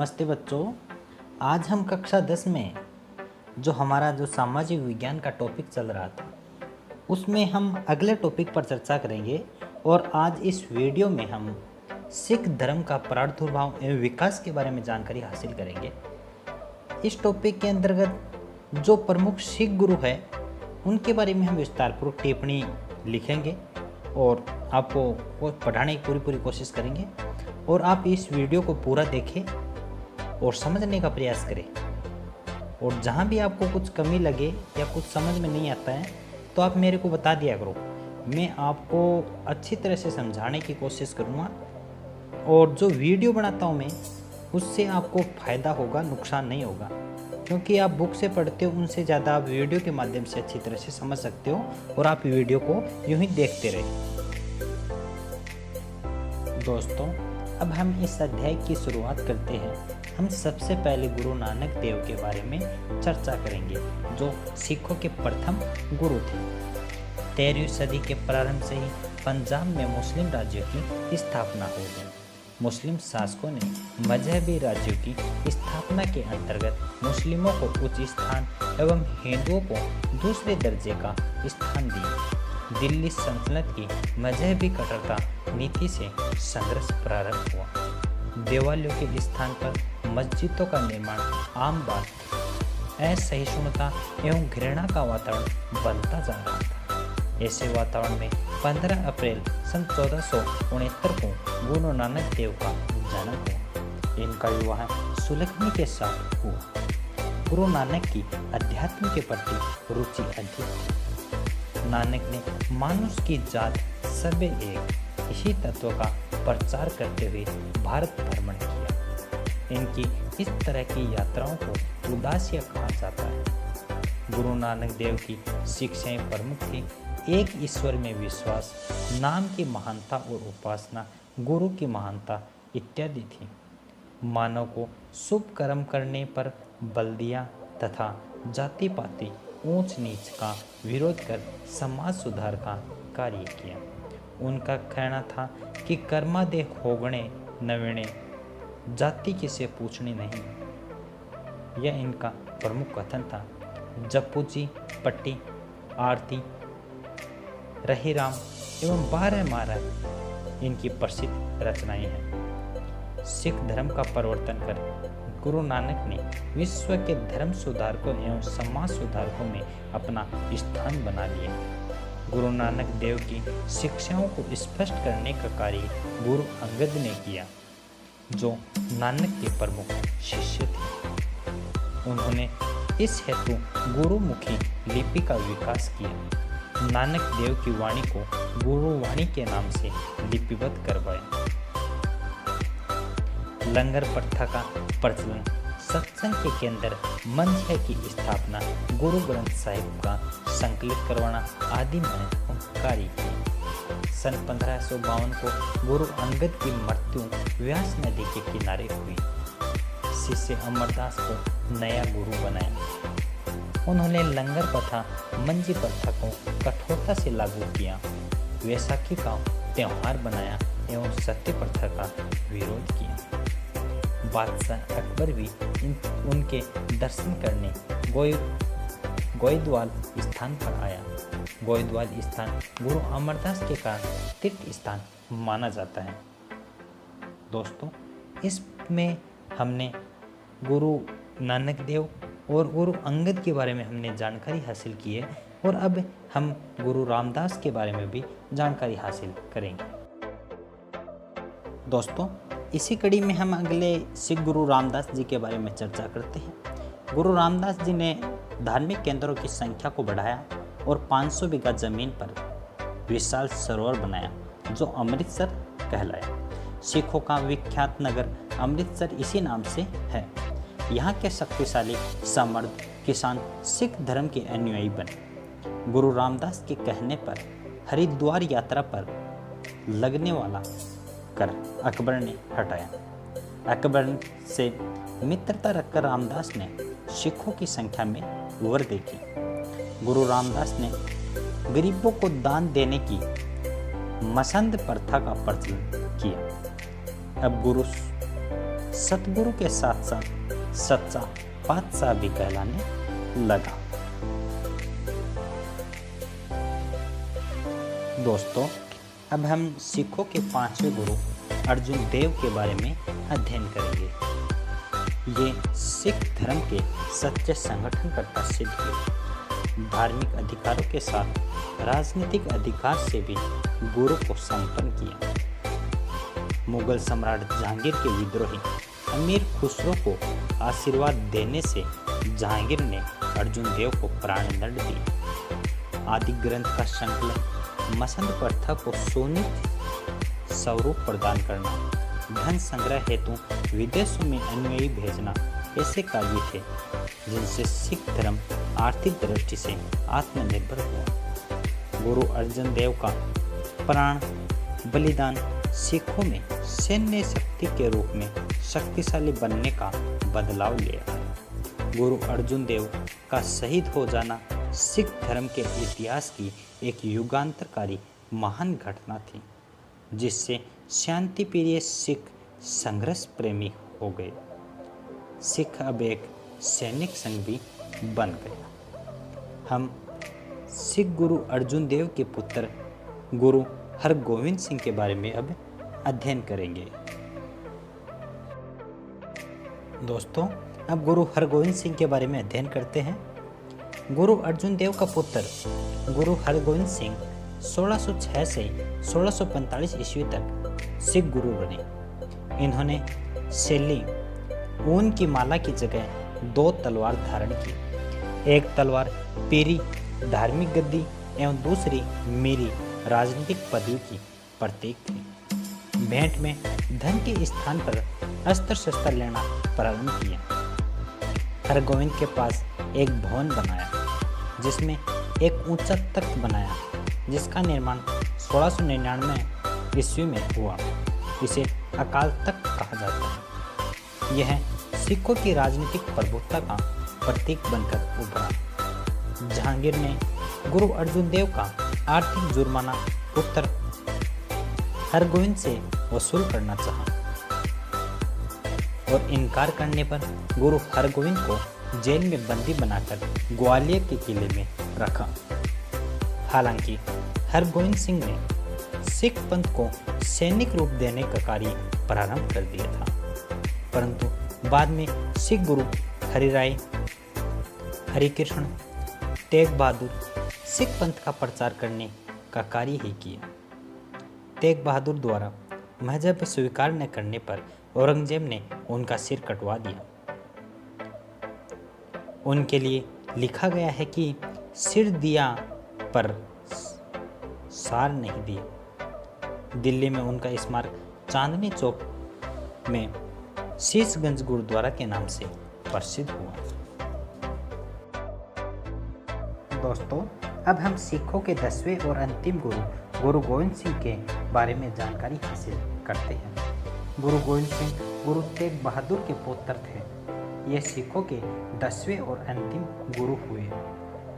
नमस्ते बच्चों। आज हम कक्षा 10 में हमारा सामाजिक विज्ञान का टॉपिक चल रहा था उसमें हम अगले टॉपिक पर चर्चा करेंगे। और आज इस वीडियो में हम सिख धर्म का प्रादुर्भाव एवं विकास के बारे में जानकारी हासिल करेंगे। इस टॉपिक के अंतर्गत जो प्रमुख सिख गुरु है उनके बारे में हम विस्तारपूर्वक टिप्पणी लिखेंगे और आपको पढ़ाने की पूरी कोशिश करेंगे। और आप इस वीडियो को पूरा देखें और समझने का प्रयास करें। और जहाँ भी आपको कुछ कमी लगे या कुछ समझ में नहीं आता है तो आप मेरे को बता दिया करो, मैं आपको अच्छी तरह से समझाने की कोशिश करूँगा। और जो वीडियो बनाता हूँ मैं उससे आपको फ़ायदा होगा, नुकसान नहीं होगा, क्योंकि आप बुक से पढ़ते हो उनसे ज़्यादा आप वीडियो के माध्यम से अच्छी तरह से समझ सकते हो। और आप वीडियो को यूं ही देखते रहे। दोस्तों, अब हम इस अध्याय की शुरुआत करते हैं। हम सबसे पहले गुरु नानक देव के बारे में चर्चा करेंगे, जो सिखों के प्रथम गुरु थे। 13वीं सदी के प्रारंभ से ही पंजाब में मुस्लिम राज्यों की स्थापना हो गई। मुस्लिम शासकों ने मजहबी राज्यों की स्थापना के अंतर्गत मुस्लिमों को उच्च स्थान एवं हिंदुओं को दूसरे दर्जे का स्थान दिया। दिल्ली सल्तनत की मजहबी कट्टरता नीति से संघर्ष प्रारंभ हुआ। देवालयों के स्थान पर मस्जिदों का निर्माण आम बात थी। असहिष्णुता एवं घृणा का वातावरण बनता जा रहा था। ऐसे वातावरण में 15 अप्रैल सन 1469 को गुरु नानक देव का जन्म हुआ। इनका विवाह सुलखनी के साथ हुआ। गुरु नानक की अध्यात्म के प्रति रुचि अधिक थी। नानक ने मानुष की जात सबे एक इसी तत्व का प्रचार करते हुए भारत भ्रमण किया। इनकी इस तरह की यात्राओं को उदासिया कहा जाता है। गुरु नानक देव की शिक्षाएं प्रमुख थी। एक ईश्वर में विश्वास, नाम की महानता और उपासना, गुरु की महानता इत्यादि थी। मानव को शुभ कर्म करने पर बल दिया तथा जाति पाति ऊंच नीच का विरोध कर समाज सुधार का कार्य किया। उनका कहना था कि कर्मादे होगणे नवीणे, जाति किसे पूछनी नहीं। यह इनका प्रमुख कथन था। जपूजी, पट्टी, आरती, रहीराम एवं 12 मारा इनकी प्रसिद्ध रचनाएं हैं। सिख धर्म का प्रवर्तन कर गुरु नानक ने विश्व के धर्म सुधारकों एवं समाज सुधारकों में अपना स्थान बना लिया। गुरु नानक देव की शिक्षाओं को स्पष्ट करने का कार्य गुरु अंगद ने किया, जो नानक के प्रमुख शिष्य थे। उन्होंने इस हेतु गुरुमुखी लिपि का विकास किया। नानक देव की वाणी को गुरुवाणी के नाम से लिपिबद्ध करवाया। लंगर प्रथा का प्रचलन, सत्संग के केंद्र मंदिर की स्थापना, गुरु ग्रंथ साहिब का संकलित करवाना आदि महत्वपूर्ण कार्य किए। सन 1552 को गुरु अंगद की मृत्यु व्यास नदी के किनारे हुई। शिष्य अमरदास को नया गुरु बनाया। उन्होंने लंगर प्रथा, मंजी प्रथा को कठोरता से लागू किया। वैसाखी का त्यौहार बनाया एवं सत्य प्रथा का विरोध किया। बादशाह अकबर भी उनके दर्शन करने गोइंदवाल स्थान पर आया। गोइंदवाल स्थान गुरु अमरदास के कारण तीर्थ स्थान माना जाता है। दोस्तों, इसमें हमने गुरु नानक देव और गुरु अंगद के बारे में हमने जानकारी हासिल की है। और अब हम गुरु रामदास के बारे में भी जानकारी हासिल करेंगे। दोस्तों, इसी कड़ी में हम अगले सिख गुरु रामदास जी के बारे में चर्चा करते हैं। गुरु रामदास जी ने धार्मिक केंद्रों की संख्या को बढ़ाया और 500 बीघा जमीन पर विशाल सरोवर बनाया, जो अमृतसर कहलाया। सिखों का विख्यात नगर अमृतसर इसी नाम से है। यहाँ के शक्तिशाली समर्थ किसान सिख धर्म के अनुयायी बने। गुरु रामदास के कहने पर हरिद्वार यात्रा पर लगने वाला कर अकबर ने हटाया। अकबर से मित्रता रखकर रामदास ने सिखों की संख्या में वृद्धि की। गुरु रामदास ने गरीबों को दान देने की मसंद प्रथा का प्रचलन किया। अब गुरु सतगुरु के साथ साथ सच्चा पातशाह भी कहलाने लगा। दोस्तों, अब हम सिखों के 5वें गुरु अर्जुन देव के बारे में अध्ययन करेंगे। ये सिख धर्म के सच्चे संगठनकर्ता सिद्ध हुए। धार्मिक अधिकारों के साथ राजनीतिक अधिकार से भी गुरु को संपन्न किया। मुगल सम्राट जहांगीर के विद्रोही अमीर खुसरो को आशीर्वाद देने से जहांगीर ने अर्जुन देव को प्राणदंड दिया। आदि ग्रंथ का संकलन, मसंद प्रथा को सोनित स्वरूप प्रदान करना, धन संग्रह हेतु विदेशों में अनुयायी भेजना ऐसे कार्य थे जिनसे सिख धर्म आर्थिक दृष्टि से आत्मनिर्भर हुआ। गुरु अर्जुन देव का प्राण बलिदान सिखों में सैन्य शक्ति के रूप में शक्तिशाली बनने का बदलाव लिया। गुरु अर्जुन देव का शहीद हो जाना सिख धर्म के इतिहास की एक युगांतरकारी महान घटना थी, जिससे शांति प्रिय सिख संघर्ष प्रेमी हो गए। सिख अब एक सैनिक संघ भी बन गया। हम सिख गुरु अर्जुन देव के पुत्र गुरु हरगोविंद सिंह के बारे में अब अध्ययन करेंगे। दोस्तों, अब गुरु हरगोविंद सिंह के बारे में अध्ययन करते हैं। गुरु अर्जुन देव का पुत्र गुरु हरगोविंद सिंह 1606 से 1645 ईस्वी तक सिख गुरु बने। इन्होंने शैली ऊन की माला की जगह 2 तलवार धारण की। एक तलवार पीरी धार्मिक गद्दी एवं दूसरी मीरी राजनीतिक पदवी की प्रतीक थी। भेंट में धन के स्थान पर अस्त्र शस्त्र लेना प्रारंभ किया। हरगोविंद के पास एक भवन बनाया, जिसमें एक ऊंचा तख्त बनाया, जिसका निर्माण 1699 ईस्वी में हुआ। इसे अकाल तख्त कहा जाता है। यह सिखों की राजनीतिक प्रभुत्व का प्रतीक बनकर उभरा। जहांगीर ने गुरु अर्जुन देव का आर्थिक जुर्माना पुत्र हरगोविंद से वसूल करना चाहा और इनकार करने पर गुरु हरगोविंद को जेल में बंदी बनाकर ग्वालियर के किले में रखा। हालांकि हरगोविंद सिंह ने सिख पंथ को सैनिक रूप देने का कार्य प्रारंभ कर दिया था, परंतु बाद में सिख गुरु हरिराय, हरिकृष्ण, तेग बहादुर सिख पंथ का प्रचार करने का कार्य ही किया। तेग बहादुर द्वारा मजहब स्वीकार न करने पर औरंगजेब ने उनका सिर कटवा दिया। उनके लिए लिखा गया है कि सिर दिया पर सार नहीं दिया। दिल्ली में उनका स्मारक चांदनी चौक में शीशगंज गुरुद्वारा के नाम से प्रसिद्ध हुआ। दोस्तों, अब हम सिखों के 10वें और अंतिम गुरु गुरु गोविंद सिंह के बारे में जानकारी हासिल करते हैं। गुरु गोविंद सिंह गुरु तेग बहादुर के पुत्र थे। ये सिखों के 10वें और अंतिम गुरु हुए।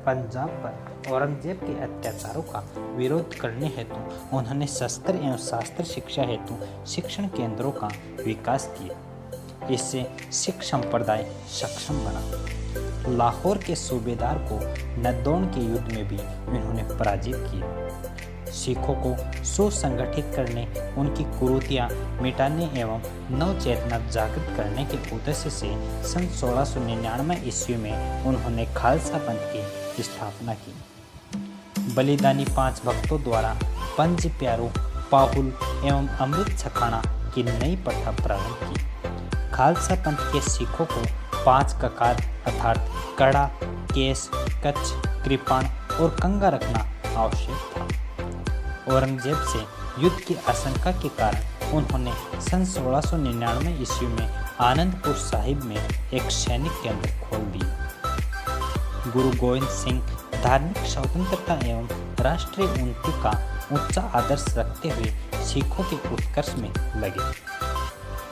पंजाब पर औरंगजेब के अत्याचारों का विरोध करने हेतु उन्होंने शस्त्र एवं शास्त्र शिक्षा हेतु शिक्षण केंद्रों का विकास किया। इससे सिख संप्रदाय सक्षम बना। लाहौर के सूबेदार को नदौन के युद्ध में भी इन्होंने पराजित किया। सिखों को सुसंगठित करने, उनकी कुरीतियां मिटाने एवं नव चेतना जागृत करने के उद्देश्य से सन 1699 ईस्वी में उन्होंने खालसा पंथ की स्थापना की। बलिदानी 5 भक्तों द्वारा पंज प्यारों, पाहुल एवं अमृत छकाना की नई प्रथा प्रारंभ की। खालसा पंथ के सिखों को 5 ककार अर्थात कड़ा, केस, कच्छ, कृपाण और कंगा रखना आवश्यक था। औरंगजेब से युद्ध की आशंका के कारण उन्होंने सन 1699 ईस्वी में आनंदपुर साहिब में एक सैनिक केंद्र खोल दिया। गुरु गोविंद सिंह धार्मिक स्वतंत्रता एवं राष्ट्रीय उन्नति का ऊंचा आदर्श रखते हुए सिखों के उत्कर्ष में लगे।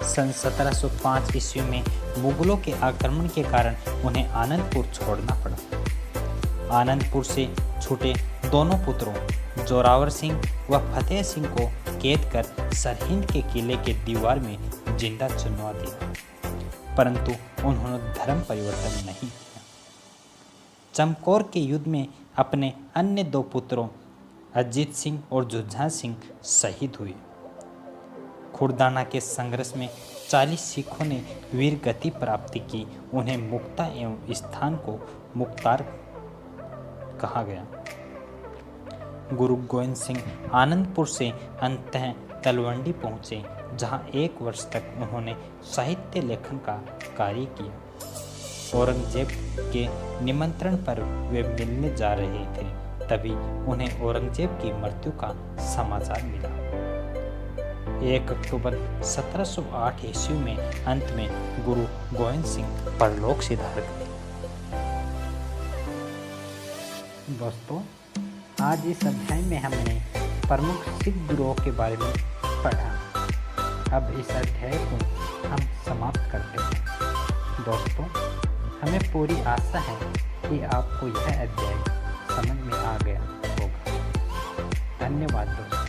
सन 1705 ईस्वी में मुगलों के आक्रमण के कारण उन्हें आनंदपुर छोड़ना पड़ा। आनंदपुर से छूटे दोनों पुत्रों जोरावर सिंह व फतेह सिंह को कैद कर सरहिंद के किले के दीवार में जिंदा चुनवा दिया। परंतु उन्होंने धर्म परिवर्तन नहीं किया। चमकौर के युद्ध में अपने अन्य 2 पुत्रों अजीत सिंह और जुझार सिंह शहीद हुए। खुरदाना के संघर्ष में 40 सिखों ने वीर गति प्राप्त की। उन्हें मुक्ता एवं स्थान को मुख्तार कहा गया। गुरु गोविंद सिंह आनंदपुर से अंततः तलवंडी पहुँचे, जहाँ 1 वर्ष तक उन्होंने साहित्य लेखन का कार्य किया। औरंगजेब के निमंत्रण पर वे मिलने जा रहे थे, तभी उन्हें औरंगजेब की मृत्यु का समाचार मिला। 1 अक्टूबर 1708 ईस्वी में अंत में गुरु गोविंद सिंह परलोक सिधार गए। दोस्तों, आज इस अध्याय में हमने प्रमुख सिख गुरुओं के बारे में पढ़ा। अब इस अध्याय को हम समाप्त करते हैं। दोस्तों, हमें पूरी आशा है कि आपको यह अध्याय समझ में आ गया होगा। धन्यवाद दोस्तों।